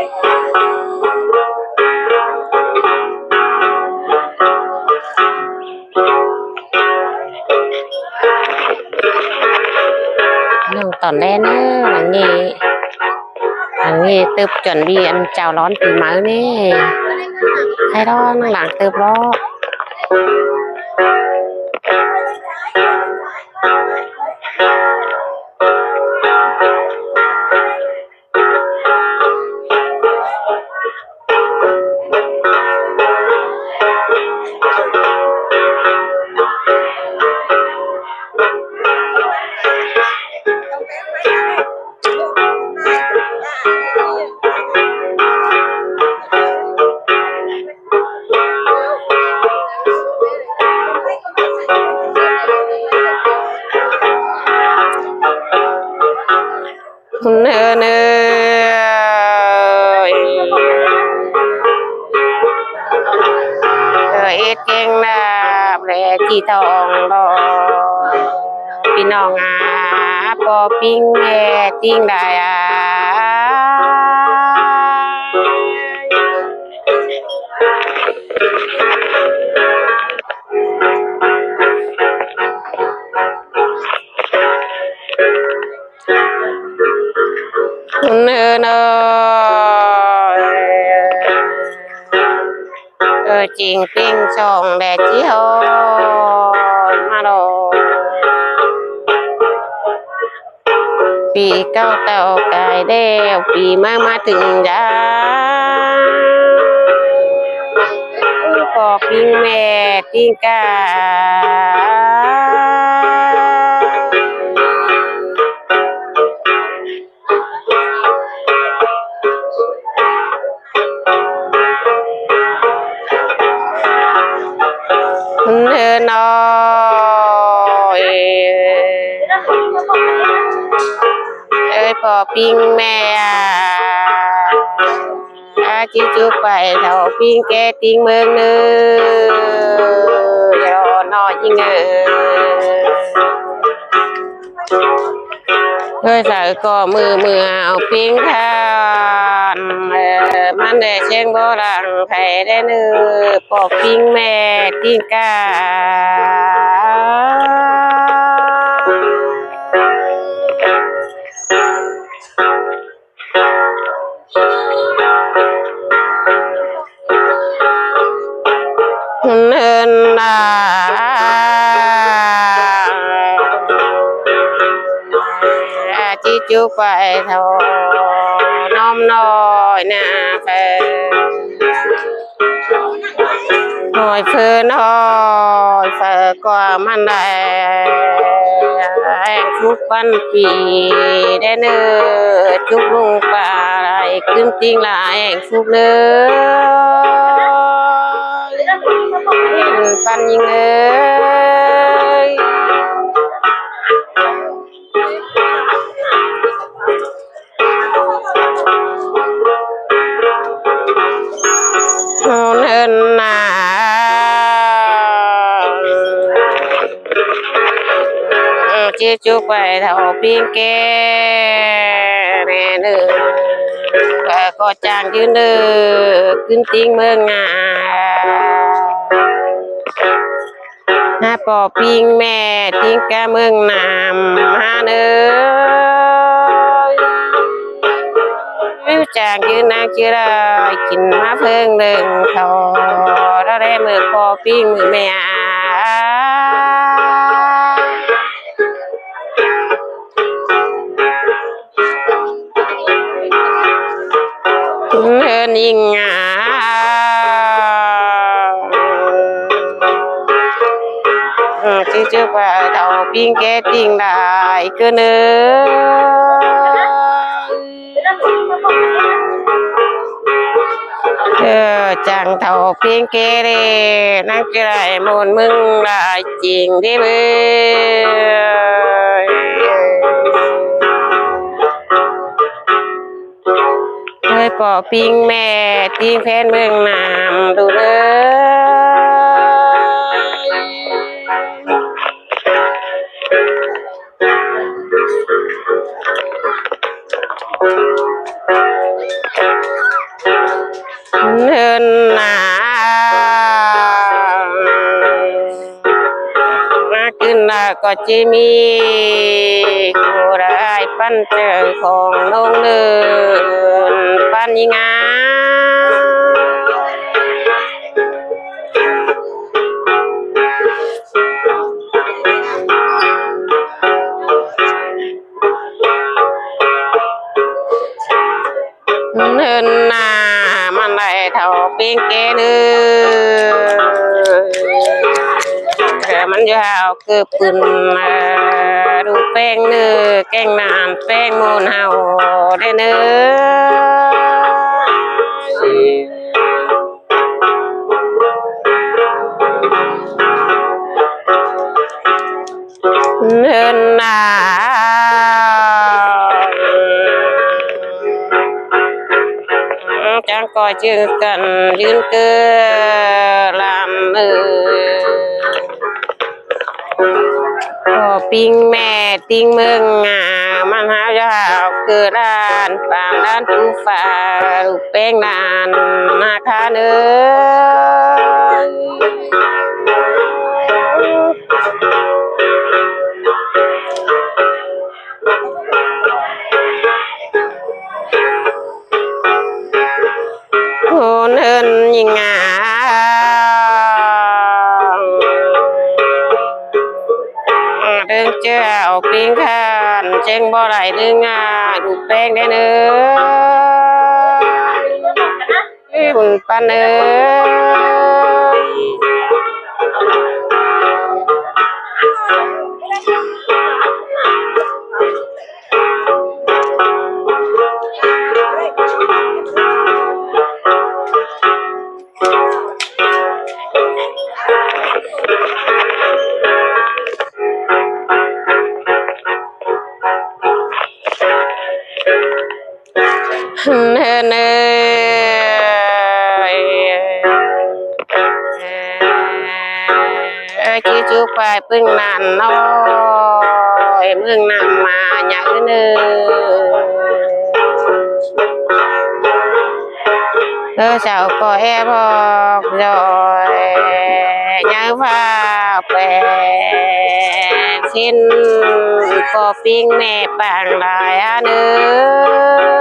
น้องตอนแรกนะอันนี้ตึบจนดีอันเจ้าร้อนปีใหม่นี่ใครร้อนหลังตึบล้อเนอเนอเอ็ดเก่งนะแลจีทองรอพี่น้องปอปิ้งแม่ติ้งได้เนอเนอจริงปิ้งช่องแดดจีฮอนมาโดปีเก้าเต่าไก่เด้วปีมาถึงยาปอปิ้งแม่ติ้งกาเดินน้อยปอปิ้งแม่จิจุไปเท่าปิ้งแกติ้งเมืองเนื้อยอน้อยยิ่งใส่ก็มือเอาปิ้งทานมันได้เชียงโบราณไผ่ได้เนื้อปอปิ้งแม่ติ้งกาเนินจิจุไปเท่าน้อมน้อยนะเพื่หน่อยเพื่อนหอยเพื่อกว่ามันได้ทุกวันปีได้เนื้อทุกลุงป่าไรขึ้นติ้งลายทุกเนื้อปันยิงเนินนาจีจุไปเท่าปิ้งแกแน่เนื้อก็จางยืนเนื้อขึ้นติ้งเมืองงาปอปิ้งแม่ติ้งกะเมืองนามหาเนื้อวิวจางยืนนางชื่อไรกินมาเพิ่งเดิงเขาแล้วได้มือปอปิ้งมือแม่เดินยิงที่จะไปเท่าปิ้งแกติ้งได้ก็เนื้อจังเท่าปิ้งแกเลยนั่งจะได้มนมึงได้จริงดิเบ้ปอปิ้งแม่ติ้งแฟนเมืองนามดูเลย ก็จะมีผู้ร้ายปั้นเจอของน้องเนินปั้นยิงาเนินหน้ามันได้เท่าปิงเกเนื้อมันยาวคือปืนดูแป้งเนื้อแกงนานแป้งมูนเฮาได้เนื้อเนินหน้าจังก็จือกันยืนเกลือลำพอปิงแม่ติงเมืองมันหายาวเกิดด้านปางด้านผู้ฝ่าลูกแป้งนานมาคาเนื้อเนินยิงเดินเจ้าปิงขันเจงบ่ไหลดึงดูแป้งได้เนื้อบุญปันเนื้เนื้อเนื้อที่จูไปพึ่งนานน้อยเมืองนำมาใหญ่เนื้อเจ้าก็แอบบอกจอยยังพาแปลชิ้นก็ปิ้งแม่ปางลายเนื้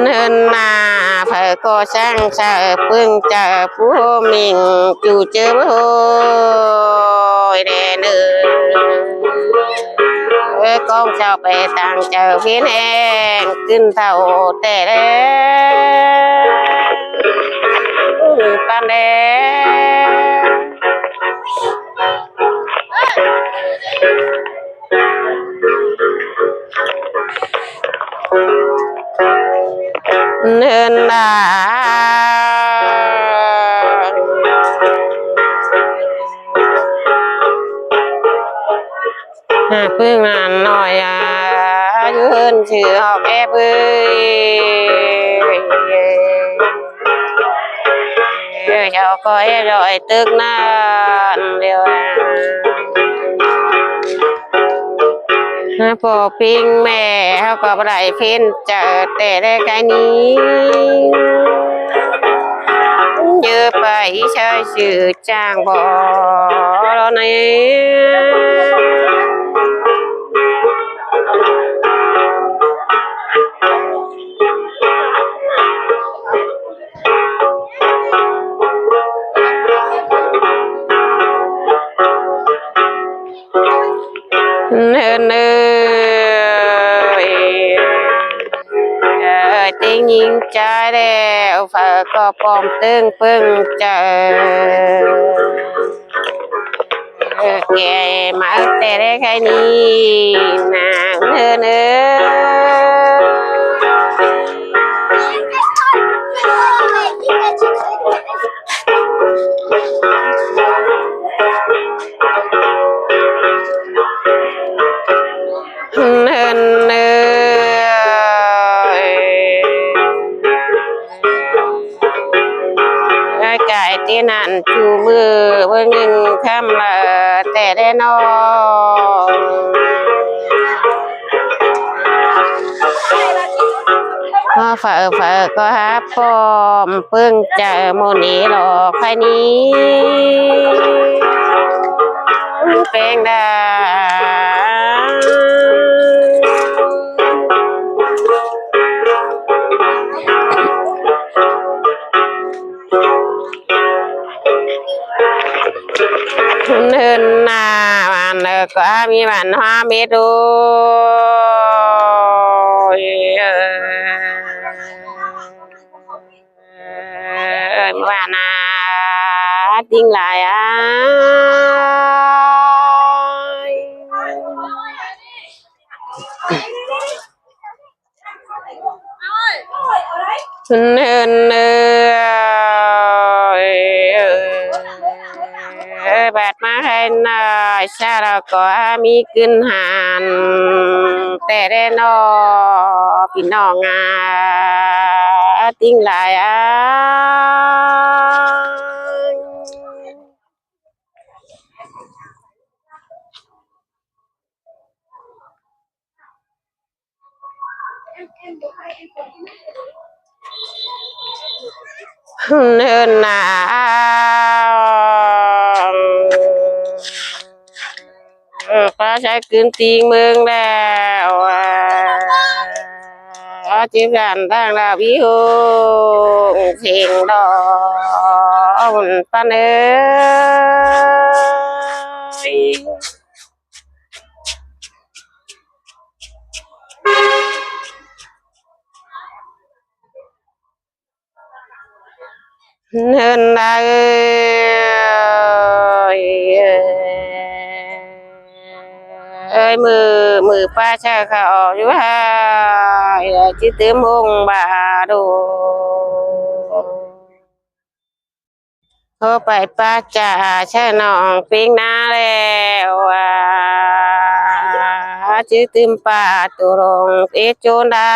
เนินนาเผอก็ช่างเจอพึ่งเจอผู้มิงจูเจอโอยเดนกองเจ้าไปต่างเจอพี่แห้งขึ้นเท่าแต่แล้วปันแดเนินนาพึ่งนานหน่อยยืนชื่อออกแอบเจ้าก็แอบรอยตึกนานเดียวพอปิ้งแม่เขาก็บ่ได้เพ้นเจอแต่ได้แค่นี้เยอะไปใช้ชื่อจ้างบ่แล้วนี่เนินติงยิงใจแล้วฝาก็ปอมตึงพึ่งเจอแกมาแต่ได้แค่นี้นางเนิไก่ที่นั่นจูมือเบิ่งคำละแต่ได้นอน ฝาก็หาปอมเพิ่งเจอโมนีหลอกใครนี้เป็นดาเนินนาวันก็มีวันหาเมดูว่านาทิ้งหลายเนินบาดมาให้นายชาเราก็มีขึ้นหันแต่ได้นอพี่น้องติ้งหลายเนินนาก็ใช้คืนตีเมืองแล้วจีบกันตั้งแล้ววิหูเสียงดอกปันเอ้เนินได้มือป้าชาเขาอยู่ฮะจิตมงบาดูเขาไปป้าจ่าชาน้องปิงนาแล้วจิตมป้าตุรงเอจูนได้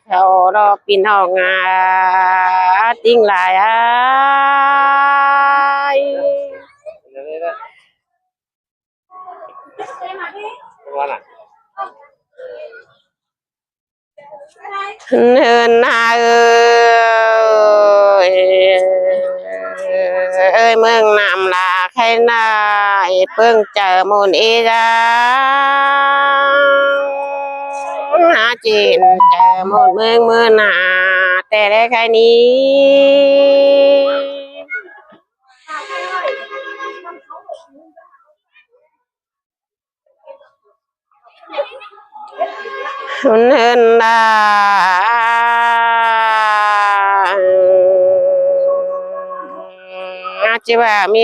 เขารอพี่น้องติ้งหลายเนินนาเมืองนำลาใครนายเพิ่งเจอมูลอีจ้าหาจีนเจอมูลเมืองเมื่อนาแต่ได้แค่นี้เนินนาจิว่ามี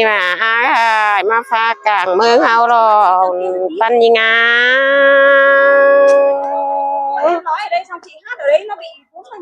มาฟ้ากลางเมืองเฮาหรอกปัญญา